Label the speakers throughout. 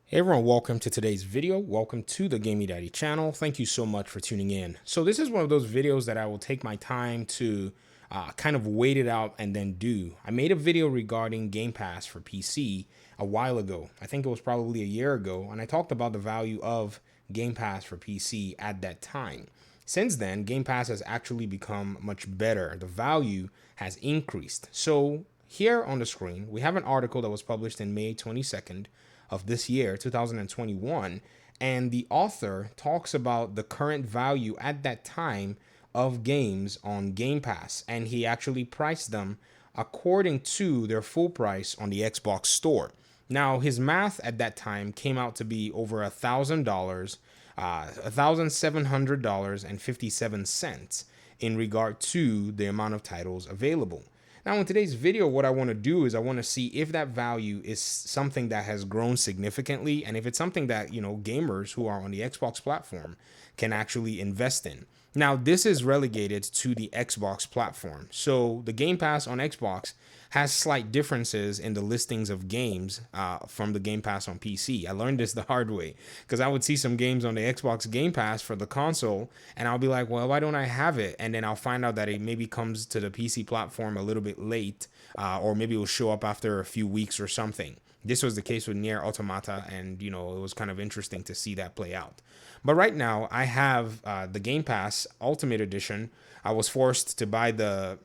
Speaker 1: Hey everyone, welcome to today's video. Welcome to the Gaming Daddy channel. Thank you so much for tuning in. So this is one of those videos that I will take my time to kind of wait it out and then do. I made a video regarding Game Pass for PC a while ago. I think it was probably a year ago, and I talked about the value of Game Pass for PC at that time. Since then, Game Pass has actually become much better. The value has increased. So here on the screen, we have an article that was published in May 22nd of this year, 2021, and the author talks about the current value at that time of games on Game Pass, and he actually priced them according to their full price on the Xbox Store. Now, his math at that time came out to be over $1,000, $1,700.57 in regard to the amount of titles available. Now, in today's video, what I want to do is I want to see if that value is something that has grown significantly, and if it's something that, gamers who are on the Xbox platform can actually invest in. Now, this is relegated to the Xbox platform. So the Game Pass on Xbox has slight differences in the listings of games from the Game Pass on PC. I learned this the hard way because I would see some games on the Xbox Game Pass for the console, and I'll be like, well, why don't I have it? And then I'll find out that it maybe comes to the PC platform a little bit late, or maybe it will show up after a few weeks or something. This was the case with Nier Automata, and it was kind of interesting to see that play out. But right now, I have the Game Pass Ultimate Edition. I was forced to buy the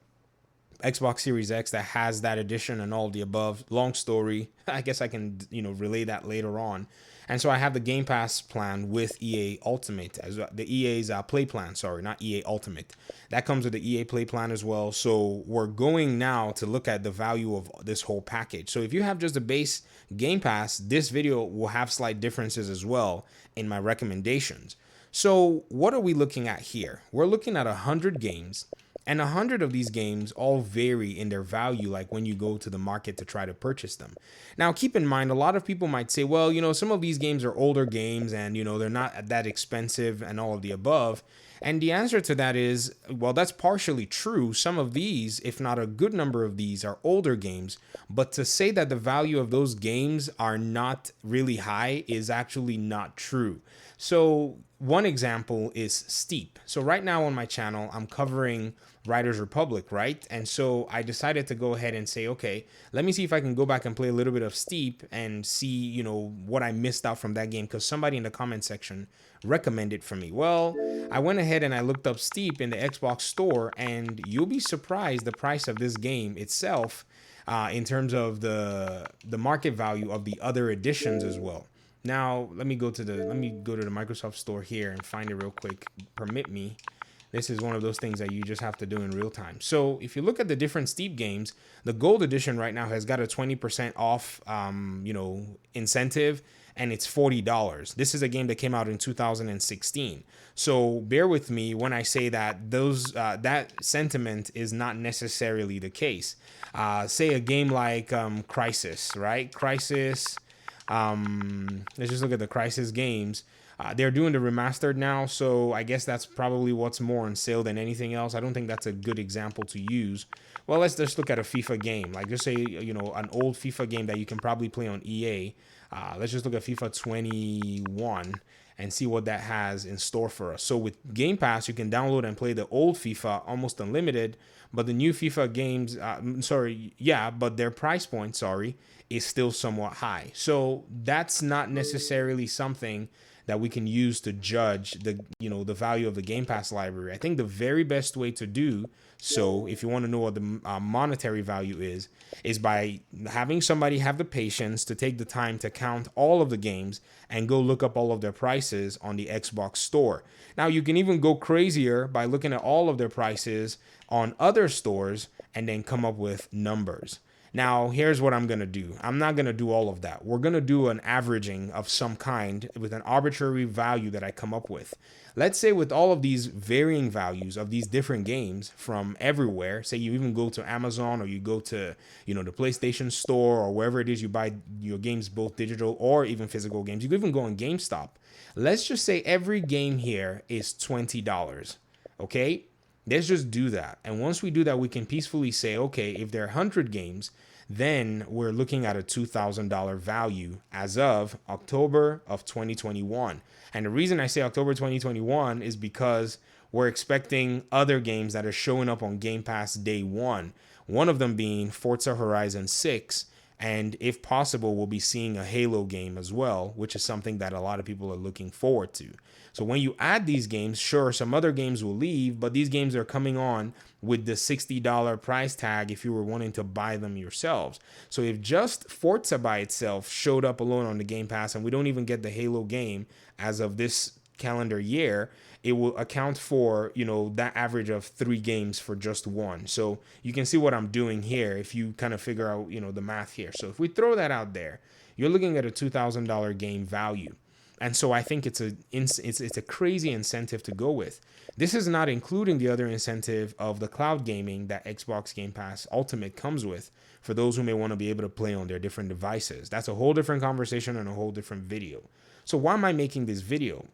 Speaker 1: Xbox Series X that has that edition and all of the above. Long story. I guess I can, relay that later on. And so I have the Game Pass plan with EA Ultimate, as the EA's Play plan, sorry, not EA Ultimate. That comes with the EA Play plan as well. So we're going now to look at the value of this whole package. So if you have just the base Game Pass, this video will have slight differences as well in my recommendations. So what are we looking at here? We're looking at 100 games. And 100 of these games all vary in their value, like when you go to the market to try to purchase them. Now, keep in mind, a lot of people might say, well, some of these games are older games and, they're not that expensive and all of the above. And the answer to that is, well, that's partially true. Some of these, if not a good number of these, are older games. But to say that the value of those games are not really high is actually not true. So one example is Steep. So right now on my channel, I'm covering Riders Republic, right? And so I decided to go ahead and say, okay, let me see if I can go back and play a little bit of Steep and see, what I missed out from that game, because somebody in the comment section recommended for me. Well, I went ahead and I looked up Steep in the Xbox Store, and you'll be surprised the price of this game itself in terms of the market value of the other editions as well. Now, let me go to the Microsoft Store here and find it real quick. Permit me. This is one of those things that you just have to do in real time. So if you look at the different Steep games, the Gold Edition right now has got a 20% off, incentive, and it's $40. This is a game that came out in 2016. So bear with me when I say that that sentiment is not necessarily the case. Say a game like Crysis, right? Crysis. Let's just look at the Crysis games. They're doing the remastered now, so I guess that's probably what's more on sale than anything else. I don't think that's a good example to use. Well, let's just look at a FIFA game. Like, just say, an old FIFA game that you can probably play on EA. Let's just look at FIFA 21 and see what that has in store for us. So with Game Pass, you can download and play the old FIFA almost unlimited, but the new FIFA games, but their price point, is still somewhat high. So that's not necessarily something that we can use to judge the value of the Game Pass library. I think the very best way to do so, if you want to know what the monetary value is by having somebody have the patience to take the time to count all of the games and go look up all of their prices on the Xbox Store. Now, you can even go crazier by looking at all of their prices on other stores and then come up with numbers. Now, here's what I'm going to do. I'm not going to do all of that. We're going to do an averaging of some kind with an arbitrary value that I come up with. Let's say with all of these varying values of these different games from everywhere, say you even go to Amazon or you go to, the PlayStation Store or wherever it is you buy your games, both digital or even physical games. You can even go on GameStop. Let's just say every game here is $20, okay? Let's just do that. And once we do that, we can peacefully say, okay, if there are 100 games, then we're looking at a $2,000 value as of October of 2021. And the reason I say October 2021 is because we're expecting other games that are showing up on Game Pass day one. One of them being Forza Horizon 6. And if possible, we'll be seeing a Halo game as well, which is something that a lot of people are looking forward to. So when you add these games, sure, some other games will leave, but these games are coming on with the $60 price tag if you were wanting to buy them yourselves. So if just Forza by itself showed up alone on the Game Pass and we don't even get the Halo game as of this calendar year, it will account for, that average of 3 games for just one. So you can see what I'm doing here if you kind of figure out, the math here. So if we throw that out there, you're looking at a $2,000 game value. And so I think it's a crazy incentive to go with. This is not including the other incentive of the cloud gaming that Xbox Game Pass Ultimate comes with for those who may want to be able to play on their different devices. That's a whole different conversation and a whole different video. So why am I making this video?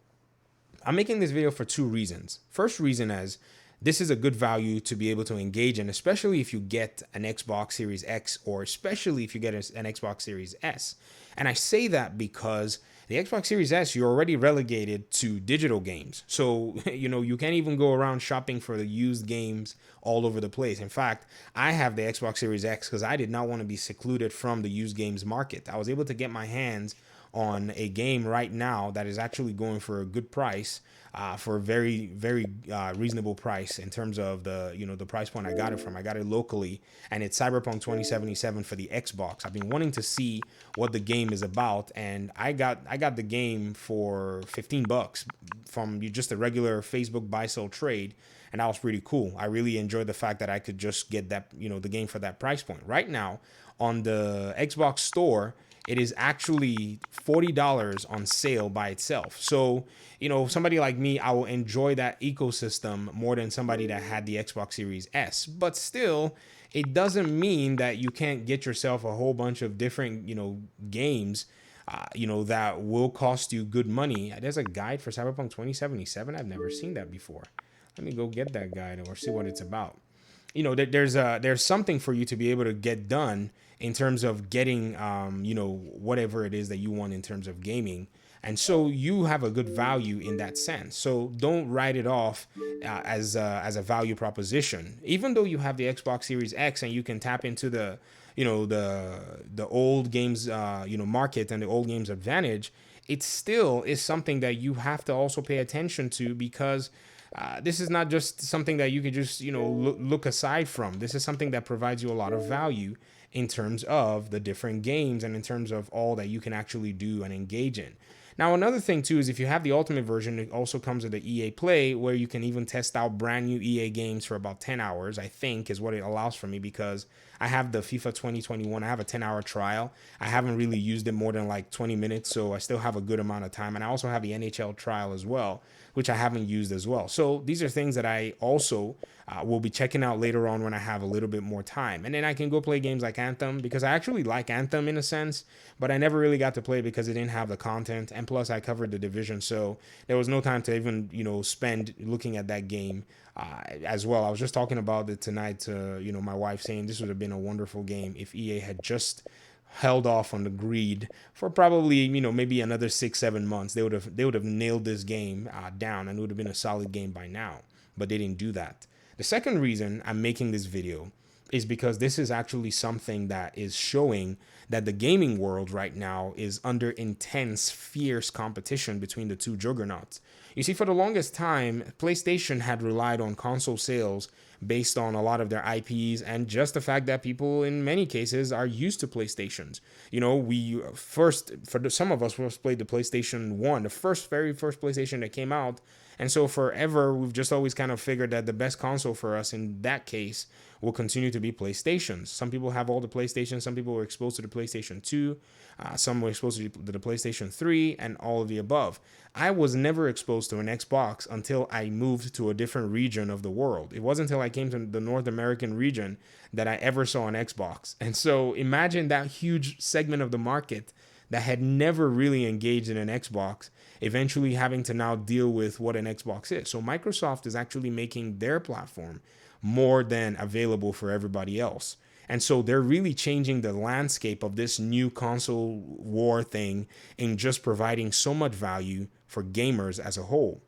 Speaker 1: I'm making this video for 2 reasons. First reason is this is a good value to be able to engage in, especially if you get an Xbox Series X or especially if you get an Xbox Series S. And I say that because the Xbox Series S, you're already relegated to digital games. So, you can't even go around shopping for the used games all over the place. In fact, I have the Xbox Series X because I did not want to be secluded from the used games market. I was able to get my hands on a game right now that is actually going for a good price, for a very, very reasonable price in terms of the price point I got it from. I got it locally, and it's Cyberpunk 2077 for the Xbox. I've been wanting to see what the game is about, and I got the game for $15 from just a regular Facebook buy-sell trade, and that was pretty cool. I really enjoyed the fact that I could just get that, the game for that price point. Right now, on the Xbox store, it is actually $40 on sale by itself. So, somebody like me, I will enjoy that ecosystem more than somebody that had the Xbox Series S. But still, it doesn't mean that you can't get yourself a whole bunch of different, games, that will cost you good money. There's a guide for Cyberpunk 2077. I've never seen that before. Let me go get that guide or see what it's about. There's something for you to be able to get done in terms of getting, whatever it is that you want in terms of gaming. And so you have a good value in that sense. So don't write it off as a value proposition. Even though you have the Xbox Series X and you can tap into the old games, market and the old games advantage, it still is something that you have to also pay attention to because this is not just something that you can just, look aside from. This is something that provides you a lot of value in terms of the different games and in terms of all that you can actually do and engage in. Now, another thing, too, is if you have the Ultimate version, it also comes with the EA Play, where you can even test out brand new EA games for about 10 hours, I think, is what it allows for me, because I have the FIFA 2021. I have a 10-hour trial. I haven't really used it more than like 20 minutes, so I still have a good amount of time. And I also have the NHL trial as well, which I haven't used as well. So these are things that I also will be checking out later on when I have a little bit more time. And then I can go play games like Anthem, because I actually like Anthem in a sense, but I never really got to play because it didn't have the content. And plus I covered the Division, so there was no time to even, spend looking at that game as well. I was just talking about it tonight to, my wife, saying this would have been a wonderful game if EA had just held off on the greed for probably, maybe another 6-7 months. They would have nailed this game down, and it would have been a solid game by now, but they didn't do that. The second reason I'm making this video is because this is actually something that is showing that the gaming world right now is under intense, fierce competition between the two juggernauts. You see, for the longest time, PlayStation had relied on console sales based on a lot of their IPs and just the fact that people in many cases are used to PlayStations. Some of us first played the PlayStation 1, the very first PlayStation that came out. And so forever, we've just always kind of figured that the best console for us in that case will continue to be PlayStations. Some people have all the PlayStations. Some people were exposed to the PlayStation 2. Some were exposed to the PlayStation 3 and all of the above. I was never exposed to an Xbox until I moved to a different region of the world. It wasn't until I came to the North American region that I ever saw an Xbox. And so imagine that huge segment of the market that had never really engaged in an Xbox, eventually having to now deal with what an Xbox is. So Microsoft is actually making their platform more than available for everybody else. And so they're really changing the landscape of this new console war thing in just providing so much value for gamers as a whole.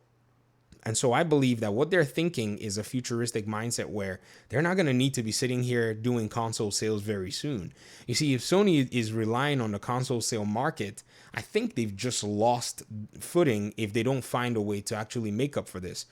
Speaker 1: And so I believe that what they're thinking is a futuristic mindset where they're not going to need to be sitting here doing console sales very soon. You see, if Sony is relying on the console sale market, I think they've just lost footing if they don't find a way to actually make up for this.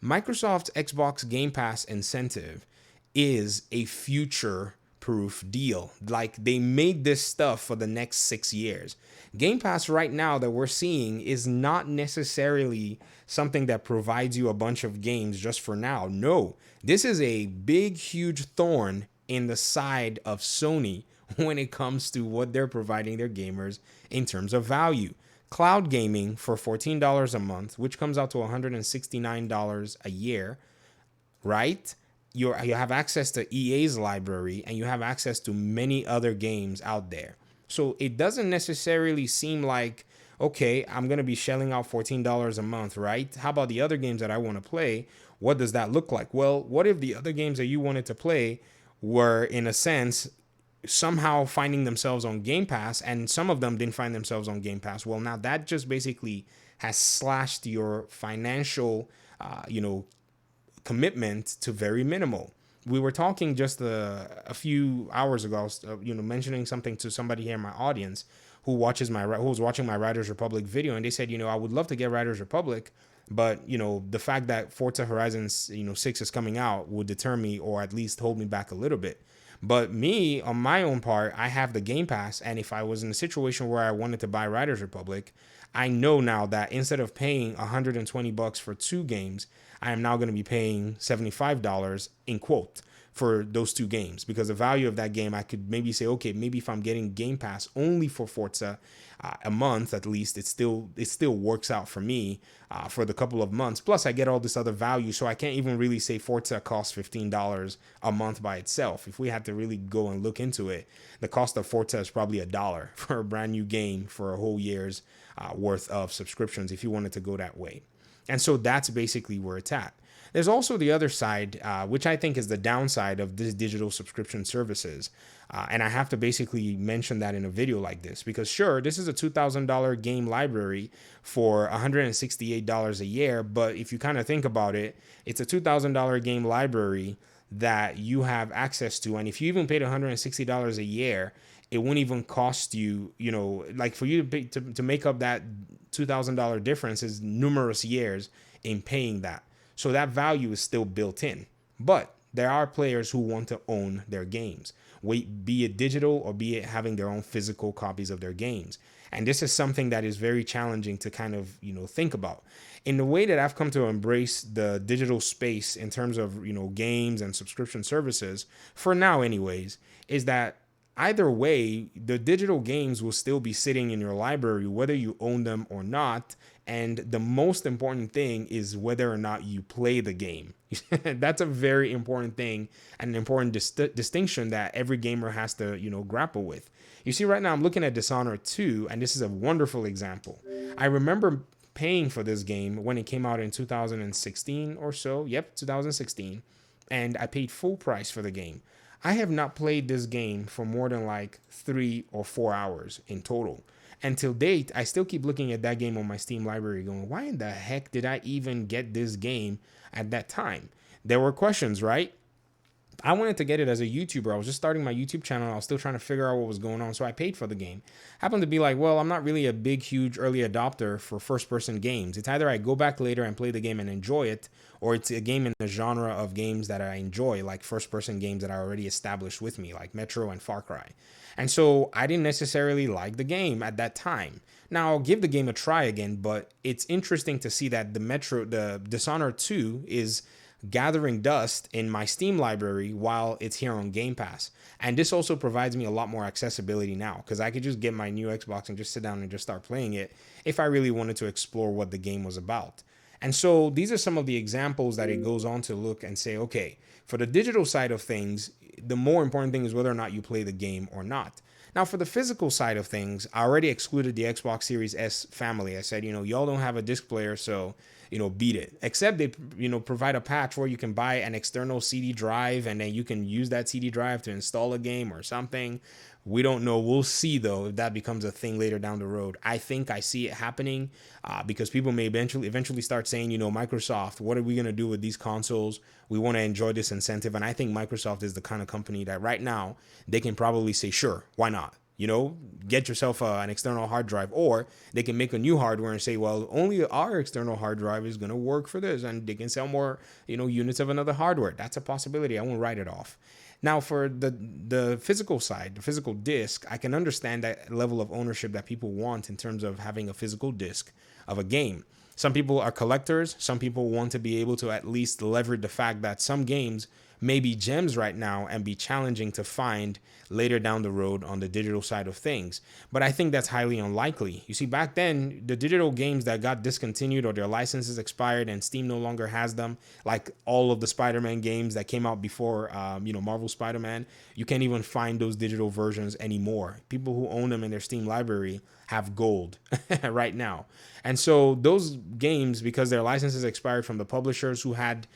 Speaker 1: Microsoft's Xbox Game Pass incentive is a future proof deal. Like, they made this stuff for the next 6 years. Game Pass right now that we're seeing is not necessarily something that provides you a bunch of games just for now. No, this is a big, huge thorn in the side of Sony when it comes to what they're providing their gamers in terms of value. Cloud gaming for $14 a month, which comes out to $169 a year, right? You have access to EA's library, and you have access to many other games out there. So it doesn't necessarily seem like, okay, I'm going to be shelling out $14 a month, right? How about the other games that I want to play? What does that look like? Well, what if the other games that you wanted to play were, in a sense, somehow finding themselves on Game Pass, and some of them didn't find themselves on Game Pass? Well, now that just basically has slashed your financial, commitment to very minimal. We were talking just a few hours ago, I was, mentioning something to somebody here in my audience who was watching my Riders Republic video, and they said, I would love to get Riders Republic, but the fact that Forza Horizon 6 is coming out would deter me, or at least hold me back a little bit. But me, on my own part, I have the Game Pass, and if I was in a situation where I wanted to buy Riders Republic, I know now that instead of paying $120 for 2 games, I am now going to be paying $75 in quote for those 2 games, because the value of that game, I could maybe say, okay, maybe if I'm getting Game Pass only for Forza a month, at least it still works out for me for the couple of months. Plus I get all this other value, so I can't even really say Forza costs $15 a month by itself. If we had to really go and look into it, the cost of Forza is probably $1 for a brand new game for a whole year's worth of subscriptions, if you wanted to go that way. And so that's basically where it's at. There's also the other side, which I think is the downside of this digital subscription services. And I have to basically mention that in a video like this, because sure, this is a $2,000 game library for $168 a year. But if you kind of think about it, it's a $2,000 game library that you have access to. And if you even paid $160 a year, it wouldn't even cost you, like for you to pay, to make up that $2,000 difference is numerous years in paying that. So that value is still built in. But there are players who want to own their games, be it digital or be it having their own physical copies of their games. And this is something that is very challenging to kind of, think about. In the way that I've come to embrace the digital space in terms of, games and subscription services, for now anyways, is that either way, the digital games will still be sitting in your library, whether you own them or not. And the most important thing is whether or not you play the game. That's a very important thing, and an important distinction that every gamer has to, grapple with. You see, right now I'm looking at Dishonored 2, and this is a wonderful example. I remember paying for this game when it came out in 2016 or so. Yep, 2016. And I paid full price for the game. I have not played this game for more than like 3 or 4 hours in total. Until date, I still keep looking at that game on my Steam library going, why in the heck did I even get this game at that time? There were questions, right? I wanted to get it as a YouTuber. I was just starting my YouTube channel. I was still trying to figure out what was going on, so I paid for the game. Happened to be like, well, I'm not really a big, huge early adopter for first-person games. It's either I go back later and play the game and enjoy it, or it's a game in the genre of games that I enjoy, like first-person games that are already established with me, like Metro and Far Cry. And so I didn't necessarily like the game at that time. Now, I'll give the game a try again, but it's interesting to see that the Dishonored 2 is gathering dust in my Steam library while it's here on Game Pass. And this also provides me a lot more accessibility now, because I could just get my new Xbox and just sit down and just start playing it if I really wanted to explore what the game was about. And so these are some of the examples that it goes on to look and say, okay, for the digital side of things, the more important thing is whether or not you play the game or not. Now, for the physical side of things, I already excluded the Xbox Series S family. I said, y'all don't have a disc player, so, beat it. Except they, provide a patch where you can buy an external CD drive and then you can use that CD drive to install a game or something. We don't know. We'll see, though, if that becomes a thing later down the road. I think I see it happening because people may eventually start saying, Microsoft, what are we going to do with these consoles? We want to enjoy this incentive. And I think Microsoft is the kind of company that right now they can probably say, sure, why not? Get yourself an external hard drive, or they can make a new hardware and say, well, only our external hard drive is going to work for this, and they can sell more, units of another hardware. That's a possibility. I won't write it off. Now, for the physical side, the physical disc, I can understand that level of ownership that people want in terms of having a physical disc of a game. Some people are collectors. Some people want to be able to at least leverage the fact that some games may be gems right now and be challenging to find later down the road on the digital side of things. But I think that's highly unlikely. You see, back then, the digital games that got discontinued or their licenses expired and Steam no longer has them, like all of the Spider-Man games that came out before, Marvel Spider-Man, you can't even find those digital versions anymore. People who own them in their Steam library have gold right now. And so those games, because their licenses expired from the publishers who had,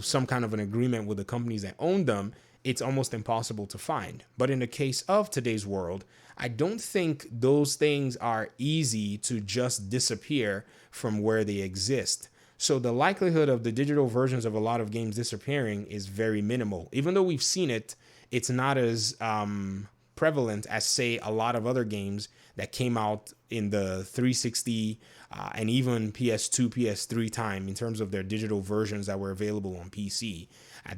Speaker 1: some kind of an agreement with the companies that owned them, it's almost impossible to find. But in the case of today's world, I don't think those things are easy to just disappear from where they exist. So the likelihood of the digital versions of a lot of games disappearing is very minimal. Even though we've seen it, it's not as prevalent as, say, a lot of other games that came out in the 360 and even PS2, PS3 time in terms of their digital versions that were available on PC.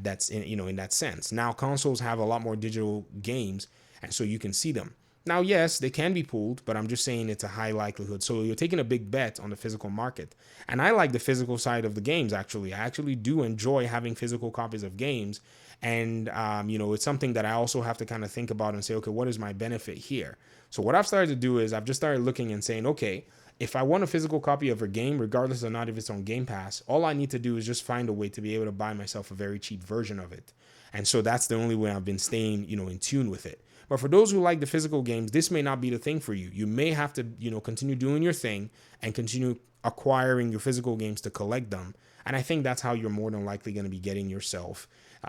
Speaker 1: That's in that sense. Now consoles have a lot more digital games, and so you can see them. Now, yes, they can be pooled, but I'm just saying it's a high likelihood. So you're taking a big bet on the physical market. And I like the physical side of the games, actually. I actually do enjoy having physical copies of games. And, it's something that I also have to kind of think about and say, okay, what is my benefit here? So what I've started to do is I've just started looking and saying, okay, if I want a physical copy of a game, regardless of not if it's on Gamepass, all I need to do is just find a way to be able to buy myself a very cheap version of it. And so that's the only way I've been staying, in tune with it. But for those who like the physical games, this may not be the thing for you. You may have to, continue doing your thing and continue acquiring your physical games to collect them. And I think that's how you're more than likely going to be getting yourself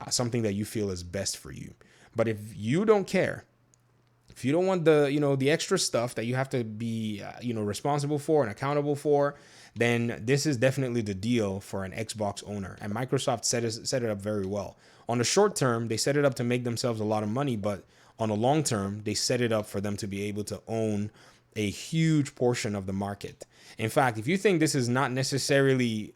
Speaker 1: something that you feel is best for you. But if you don't care, if you don't want the extra stuff that you have to be, responsible for and accountable for, then this is definitely the deal for an Xbox owner. And Microsoft set it up very well. On the short term, they set it up to make themselves a lot of money, but on the long term, they set it up for them to be able to own a huge portion of the market. In fact, if you think this is not necessarily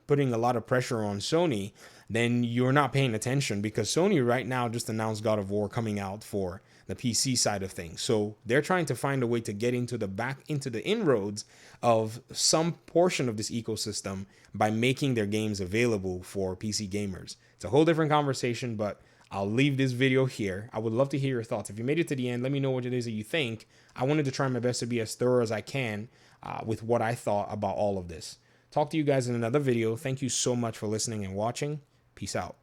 Speaker 1: putting a lot of pressure on Sony, then you're not paying attention, because Sony right now just announced God of War coming out for the PC side of things. So they're trying to find a way to get into the inroads of some portion of this ecosystem by making their games available for PC gamers. It's a whole different conversation, but I'll leave this video here. I would love to hear your thoughts. If you made it to the end, let me know what it is that you think. I wanted to try my best to be as thorough as I can with what I thought about all of this. Talk to you guys in another video. Thank you so much for listening and watching. Peace out.